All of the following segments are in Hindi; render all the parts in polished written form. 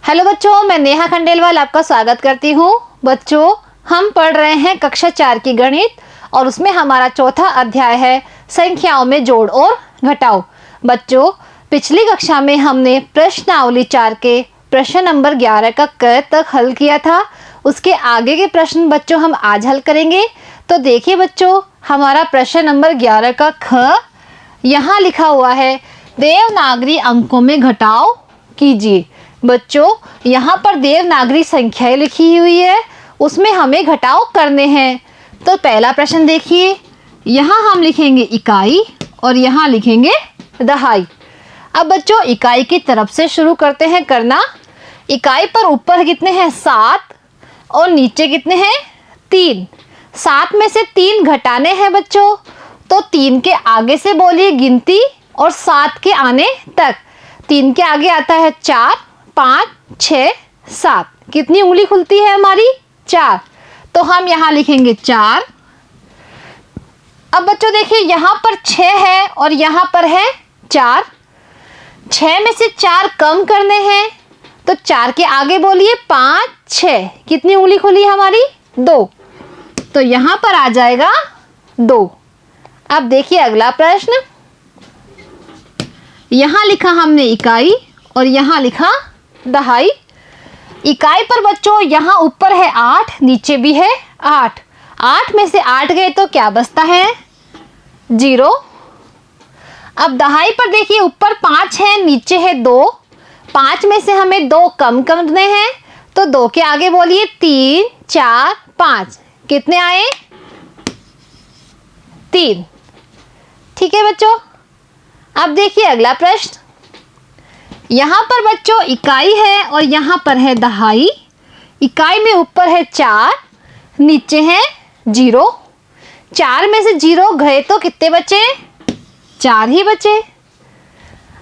हेलो बच्चों, मैं नेहा खंडेलवाल आपका स्वागत करती हूँ। बच्चों, हम पढ़ रहे हैं कक्षा 4 की गणित और उसमें हमारा चौथा अध्याय है संख्याओं में जोड़ और घटाओ। बच्चों, पिछली कक्षा में हमने प्रश्नावली 4 के प्रश्न नंबर 11 का क तक हल किया था। उसके आगे के प्रश्न बच्चों हम आज हल करेंगे। तो देखिए बच्चों, हमारा प्रश्न नंबर 11 का ख यहाँ लिखा हुआ है, देवनागरी अंकों में घटाव कीजिए। बच्चों, यहाँ पर देवनागरी संख्याएं लिखी हुई है, उसमें हमें घटाव करने हैं। तो पहला प्रश्न देखिए, यहाँ हम लिखेंगे इकाई और यहाँ लिखेंगे दहाई। अब बच्चों, इकाई की तरफ से शुरू करते हैं करना। इकाई पर ऊपर कितने हैं 7 और नीचे कितने हैं 3। 7 में से 3 घटाने हैं बच्चों, तो 3 के आगे से बोलिए गिनती और 7 के आने तक। 3 के आगे आता है 4, 5, 6, 7। कितनी उंगली खुलती है हमारी 4, तो हम यहाँ लिखेंगे 4। अब बच्चों देखिए, यहाँ पर 6 है और यहाँ पर है 4। 6 में से 4 कम करने हैं, तो 4 के आगे बोलिए 5, 6। कितनी उंगली खुली हमारी 2, तो यहाँ पर आ जाएगा 2। अब देखिए अगला प्रश्न, यहाँ लिखा हमने इकाई और यहाँ लिखा दहाई। इकाई पर बच्चों यहाँ ऊपर है 8, नीचे भी है 8। 8 में से 8 गए तो क्या बचता है 0। अब दहाई पर देखिए, ऊपर 5 है, नीचे है 2। 5 में से हमें 2 कम करने हैं, तो 2 के आगे बोलिए 3, 4, 5। कितने आए 3। ठीक है बच्चों। अब देखिए अगला प्रश्न, यहाँ पर बच्चों इकाई है और यहाँ पर है दहाई। इकाई में ऊपर है 4, नीचे है 0। 4 में से 0 गए तो कितने बचे 4 ही बचे।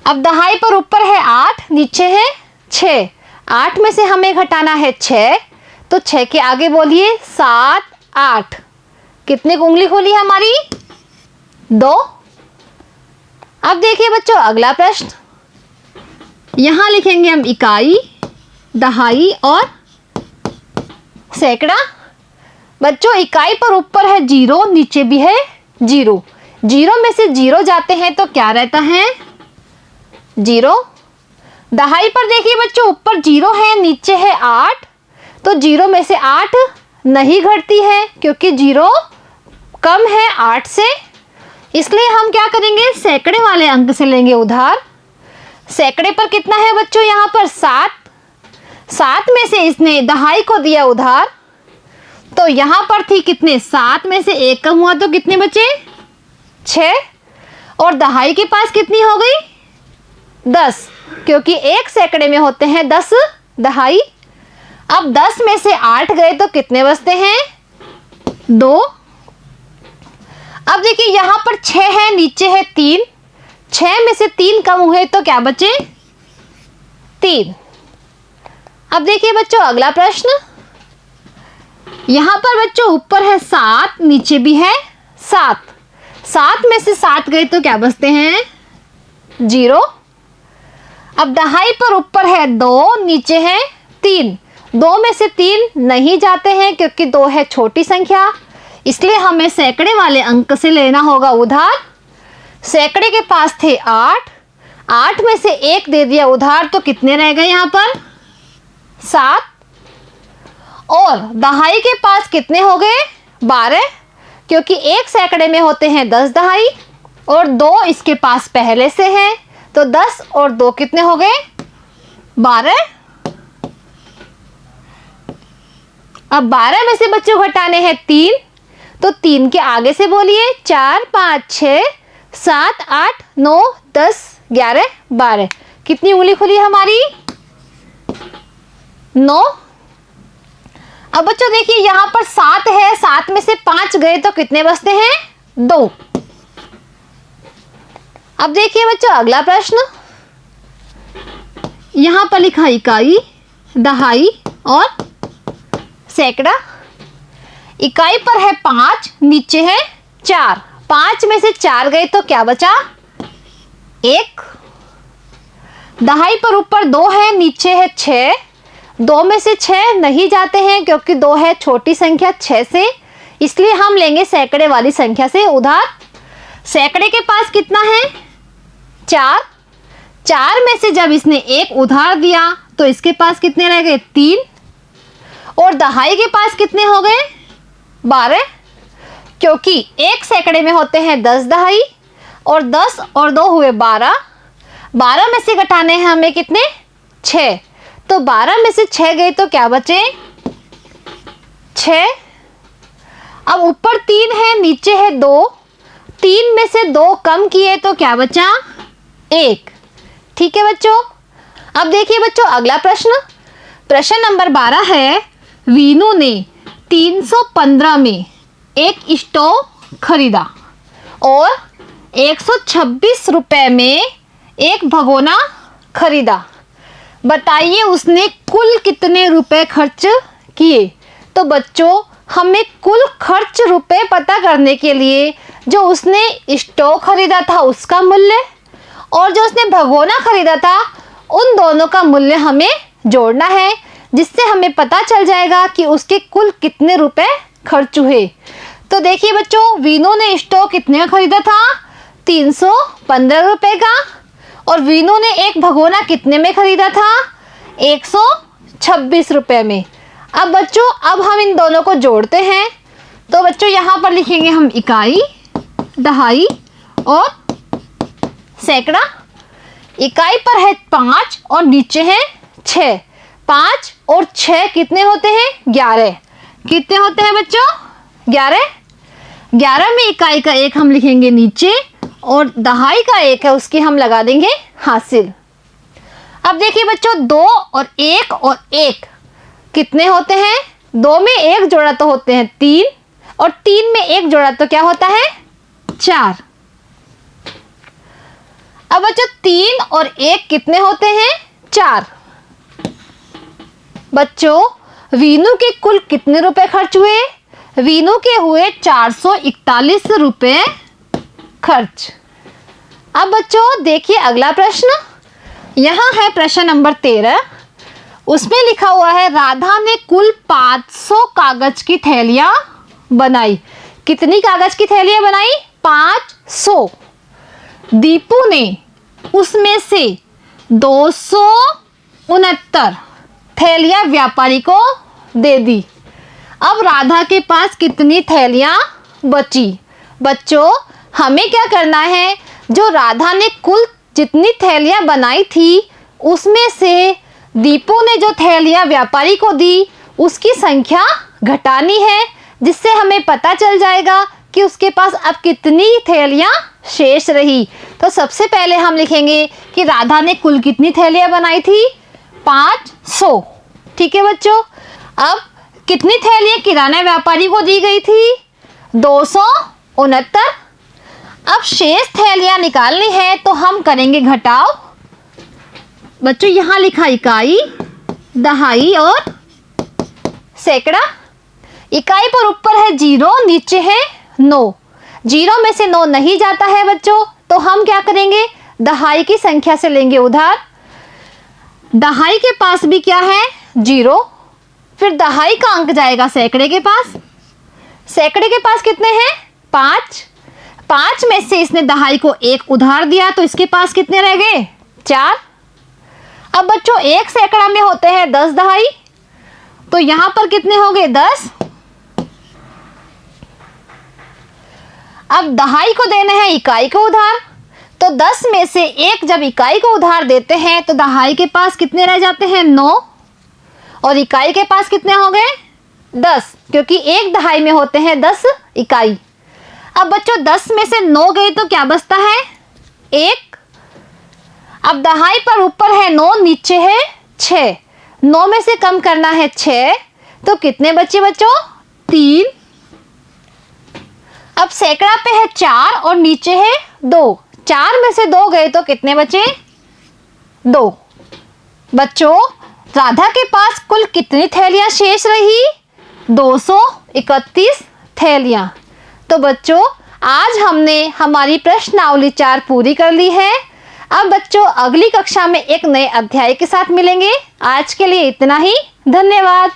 अब दहाई पर ऊपर है 8, नीचे है 6। 8 में से हमें घटाना है 6, तो 6 के आगे बोलिए 7, 8। कितने उंगली खोली हमारी 2। अब देखिए बच्चों अगला प्रश्न, यहाँ लिखेंगे हम इकाई, दहाई और सैकड़ा। बच्चों, इकाई पर ऊपर है 0, नीचे भी है 0। 0 में से 0 जाते हैं तो क्या रहता है 0। दहाई पर देखिए बच्चों, ऊपर 0 है, नीचे है 8, तो 0 में से 8 नहीं घटती है क्योंकि 0 कम है 8 से। इसलिए हम क्या करेंगे, सैकड़े वाले अंक से लेंगे उधार। सैकड़े पर कितना है बच्चों, यहाँ पर 7। 7 में से इसने दहाई को दिया उधार, तो यहाँ पर थी कितने 7 में से 1 कम हुआ तो कितने बचे 6। और दहाई के पास कितनी हो गई 10, क्योंकि एक सैकड़े में होते हैं 10 दहाई। अब 10 में से 8 गए तो कितने बचते हैं 2। अब देखिए यहाँ पर 6 है, नीचे है 3। 6 में से 3 कम हुए तो क्या बचे 3। अब देखिए बच्चों अगला प्रश्न, यहाँ पर बच्चों ऊपर है 7, नीचे भी है 7। 7 में से 7 गए तो क्या बचते हैं 0। अब दहाई पर ऊपर है 2, नीचे है 3। 2 में से 3 नहीं जाते हैं क्योंकि 2 है छोटी संख्या, इसलिए हमें सैकड़े वाले अंक से लेना होगा उधार। सैकड़े के पास थे 8। 8 में से 1 दे दिया उधार, तो कितने रह गए यहाँ पर 7। और दहाई के पास कितने हो गए 12, क्योंकि एक सैकड़े में होते हैं 10 दहाई और 2 इसके पास पहले से है, तो 10 और 2 कितने हो गए 12। अब 12 में से बच्चों घटाने हैं 3, तो 3 के आगे से बोलिए 4, 5, 6, 7, 8, 9, 10, 11, 12। कितनी उंगली खुली हमारी 9। अब बच्चों देखिए यहाँ पर 7 है, 7 में से 5 गए तो कितने बचते हैं 2। अब देखिए बच्चों अगला प्रश्न, यहाँ पर लिखा इकाई, दहाई और सैकड़ा। इकाई पर है 5, नीचे है 4। 5 में से 4 गए तो क्या बचा 1। दहाई पर ऊपर 2 है, नीचे है 6। 2 में से 6 नहीं जाते हैं क्योंकि 2 है छोटी संख्या 6 से, इसलिए हम लेंगे सैकड़े वाली संख्या से उधार। सैकड़े के पास कितना है? 4। 4 में से जब इसने 1 उधार दिया तो इसके पास कितने रह गए? 3। और दहाई के पास कितने हो गए? 12, क्योंकि 1 सैकड़े में होते हैं 10 दहाई, और 10 और 2 हुए 12। 12 में से घटाने हैं हमें कितने? 6। तो 12 में से 6 गए तो क्या बचे? 6। अब ऊपर 3 है, नीचे है 2। 3 में से 2 कम किए तो क्या बचा? 1। ठीक है बच्चों। अब देखिए बच्चों अगला प्रश्न। प्रश्न नंबर 12 है, वीनू ने 315 में एक स्टोव खरीदा और 126 रुपए में एक भगोना खरीदा। बताइए उसने कुल कितने रुपए खर्च किए। तो बच्चों हमें कुल खर्च रुपए पता करने के लिए जो उसने स्टोव खरीदा था उसका मूल्य और जो उसने भगोना खरीदा था उन दोनों का मूल्य हमें जोड़ना है, जिससे हमें पता चल जाएगा कि उसके कुल कितने रुपए खर्च हुए। तो देखिए बच्चों वीनू ने स्टोव कितने का खरीदा था? 315 रुपए का। और वीनू ने एक भगोना कितने में खरीदा था? 126 रुपए में। अब बच्चों अब हम इन दोनों को जोड़ते हैं। तो बच्चों यहाँ पर लिखेंगे हम इकाई, दहाई और सैकड़ा। इकाई पर है 5 और नीचे है 6। 5 और 6 कितने होते हैं? 11। कितने होते हैं बच्चों? 11। 11 में इकाई का 1 हम लिखेंगे नीचे और दहाई का 1 है उसकी हम लगा देंगे हासिल। अब देखिए बच्चों 2 और 1 कितने होते हैं? 2 में 1 जोड़ा तो होते हैं 3 और 3 में 1 जोड़ा तो क्या होता है? 4। अब बच्चों 3 और 1 कितने होते हैं? 4। बच्चों वीनू के कुल कितने रुपए खर्च हुए? वीनू के हुए 441 रुपए खर्च। अब बच्चों देखिए अगला प्रश्न। यहाँ है प्रश्न नंबर 13। उसमें लिखा हुआ है राधा ने कुल 500 कागज की थैलियां बनाई। कितनी कागज की थैलियां बनाई? 500। दीपू ने उसमें से 269 थैलियां व्यापारी को दे दी। अब राधा के पास कितनी थैलियां बची? बच्चों हमें क्या करना है, जो राधा ने कुल जितनी थैलियां बनाई थी उसमें से दीपू ने जो थैलियां व्यापारी को दी उसकी संख्या घटानी है, जिससे हमें पता चल जाएगा कि उसके पास अब कितनी थैलियां शेष रही। तो सबसे पहले हम लिखेंगे कि राधा ने कुल कितनी थैलियां बनाई थी? 500। ठीक है बच्चों। अब कितनी थैलियां किराना व्यापारी को दी गई थी? 269। अब शेष थैलियां निकालनी है तो हम करेंगे घटाव। बच्चों यहाँ लिखा इकाई, दहाई और सैकड़ा। इकाई पर ऊपर है 0, नीचे है 9। 0 में से 9 नहीं जाता है बच्चों, तो हम क्या करेंगे? दहाई की संख्या से लेंगे उधार। दहाई के पास भी क्या है? 0। फिर दहाई का अंक जाएगा सैकड़े के पास। सैकड़े के पास कितने हैं? 5। 5 में से इसने दहाई को 1 उधार दिया तो इसके पास कितने रह गए? 4। अब बच्चों 1 सैकड़ा में होते हैं 10 दहाई, तो यहां पर कितने हो गए? 10। अब दहाई को देना है इकाई को उधार, तो 10 में से 1 जब इकाई को उधार देते हैं तो दहाई के पास कितने रह जाते हैं? 9। और इकाई के पास कितने हो गए? 10, क्योंकि 1 दहाई में होते हैं 10 इकाई। अब बच्चों 10 में से 9 गए तो क्या बचता है? 1। अब दहाई पर ऊपर है 9, नीचे है 6। 9 में से कम करना है 6, तो कितने बचे बच्चों? 3। अब सैकड़ा पे है 4 और नीचे है 2। 4 में से 2 गए तो कितने बचे? 2। बच्चों राधा के पास कुल कितनी थैलियां शेष रही? 231 थैलियां। तो बच्चों आज हमने हमारी प्रश्नावली 4 पूरी कर ली है। अब बच्चों अगली कक्षा में एक नए अध्याय के साथ मिलेंगे। आज के लिए इतना ही। धन्यवाद।